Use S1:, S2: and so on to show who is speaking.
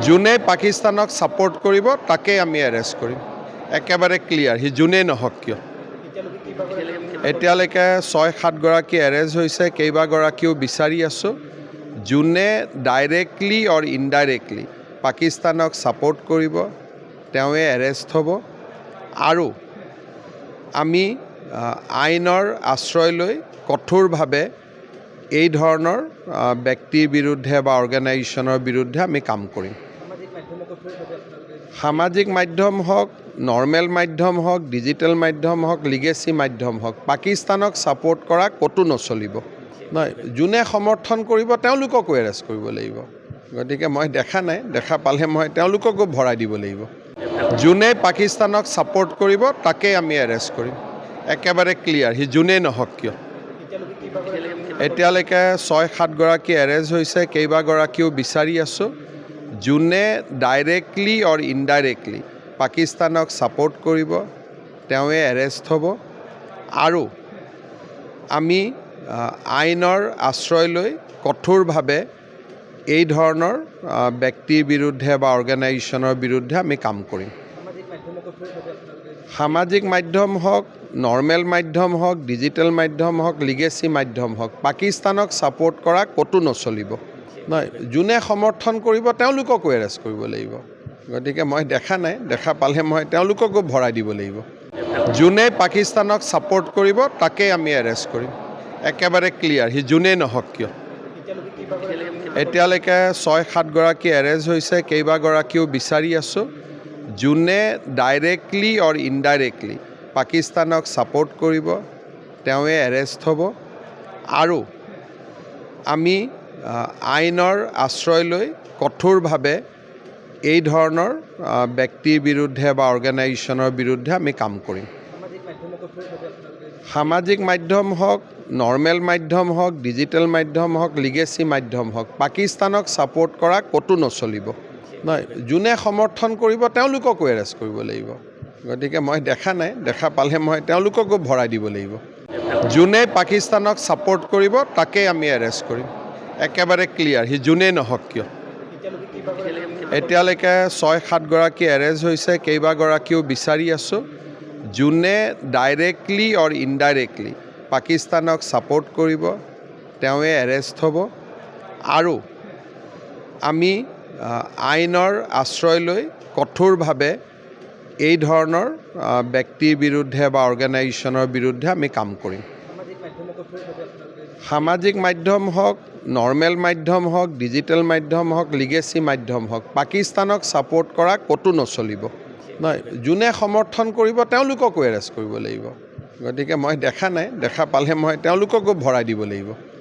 S1: যোনে পাকিস্তানক ছাপোৰ্ট কৰিব তাকে আমি এৰেষ্ট কৰিম একেবাৰে ক্লিয়াৰ সি যোনেই নহওক কিয় এতিয়ালৈকে ৬-৭ গৰাকী এৰেষ্ট হৈছে কেইবাগৰাকীও বিচাৰি আছোঁ যোনে ডাইৰেক্টলি অৰ ইনডাইৰেক্টলি পাকিস্তানক ছাপোৰ্ট কৰিব তেওঁৱে এৰেষ্ট হ'ব আৰু আমি আইনৰ আশ্ৰয় লৈ কঠোৰভাৱে এই ধৰণৰ ব্যক্তিৰ বিৰুদ্ধে বা অৰ্গেনাইজেশ্যনৰ বিৰুদ্ধে আমি কাম কৰিম সামাজিক মাধ্যম হওক নৰ্মেল মাধ্যম হওক ডিজিটেল মাধ্যম হওক লিগেচি মাধ্যম হওক পাকিস্তানক ছাপোৰ্ট কৰা ক'তো নচলিব নহয় যোনে সমৰ্থন কৰিব তেওঁলোককো এৰেষ্ট কৰিব লাগিব গতিকে মই দেখা নাই দেখা পালে মই তেওঁলোককো ভৰাই দিব লাগিব যোনে পাকিস্তানক ছাপোৰ্ট কৰিব তাকে আমি এৰেষ্ট কৰিম একেবাৰে ক্লিয়াৰ সি যোনেই নহওক কিয় এতিয়ালৈকে ৬-৭ গৰাকী এৰেষ্ট হৈছে কেইবাগৰাকীও বিচাৰি আছোঁ যোনে ডাইৰেক্টলি অৰ ইনডাইৰেক্টলি পাকিস্তানক ছাপোৰ্ট কৰিব তেওঁৱে এৰেষ্ট হ'ব আৰু আমি আইনৰ আশ্ৰয় লৈ কঠোৰভাৱে এই ধৰণৰ ব্যক্তিৰ বিৰুদ্ধে বা অৰ্গেনাইজেশ্যনৰ বিৰুদ্ধে আমি কাম কৰিম সামাজিক মাধ্যম হওক নৰ্মেল মাধ্যম হওক ডিজিটেল মাধ্যম হওক লিগেচি মাধ্যম হওক পাকিস্তানক ছাপোৰ্ট কৰা ক'তো নচলিব নহয় যোনে সমৰ্থন কৰিব তেওঁলোককো এৰেষ্ট কৰিব লাগিব গতিকে মই দেখা নাই দেখা পালে মই তেওঁলোককো ভৰাই দিব লাগিব যোনে পাকিস্তানক ছাপোৰ্ট কৰিব তাকে আমি এৰেষ্ট কৰিম একেবাৰে ক্লিয়াৰ সি যোনেই নহওক কিয় এতিয়ালৈকে ৬-৭ গৰাকী এৰেষ্ট হৈছে কেইবাগৰাকীও বিচাৰি আছোঁ যোনে ডাইৰেক্টলি অৰ ইনডাইৰেক্টলি পাকিস্তানক ছাপোৰ্ট কৰিব তেওঁৱে এৰেষ্ট হ'ব আৰু আমি আইনৰ আশ্ৰয় লৈ কঠোৰভাৱে এই ধৰণৰ ব্যক্তিৰ বিৰুদ্ধে বা অৰ্গেনাইজেশ্যনৰ বিৰুদ্ধে আমি কাম কৰিম সামাজিক মাধ্যম হওক নৰ্মেল মাধ্যম হওক ডিজিটেল মাধ্যম হওক লিগেচি মাধ্যম হওক পাকিস্তানক ছাপোৰ্ট কৰা ক'তো নচলিব নহয় যোনে সমৰ্থন কৰিব তেওঁলোককো এৰেষ্ট কৰিব লাগিব গতিকে মই দেখা নাই দেখা পালে মই তেওঁলোককো ভৰাই দিব লাগিব যোনে পাকিস্তানক ছাপোৰ্ট কৰিব তাকে আমি এৰেষ্ট কৰিম একেবাৰে ক্লিয়াৰ সি যোনেই নহওক কিয় এতিয়ালৈকে ৬-৭ গৰাকী এৰেষ্ট হৈছে কেইবাগৰাকীও বিচাৰি আছোঁ যোনে ডাইৰেক্টলি অৰ ইনডাইৰেক্টলি পাকিস্তানক ছাপোৰ্ট কৰিব তেওঁৱে এৰেষ্ট হ'ব আৰু আমি আইনৰ আশ্ৰয় লৈ কঠোৰভাৱে এই ধৰণৰ ব্যক্তিৰ বিৰুদ্ধে বা অৰ্গেনাইজেশ্যনৰ বিৰুদ্ধে আমি কাম কৰিম সামাজিক মাধ্যম হওক নৰ্মেল মাধ্যম হওক ডিজিটেল মাধ্যম হওক লিগেচি মাধ্যম হওক পাকিস্তানক ছাপোৰ্ট কৰা ক'তো নচলিব নহয় যোনে সমৰ্থন কৰিব তেওঁলোককো এৰেষ্ট কৰিব লাগিব গতিকে মই দেখা নাই দেখা পালে মই তেওঁলোককো ভৰাই দিব লাগিব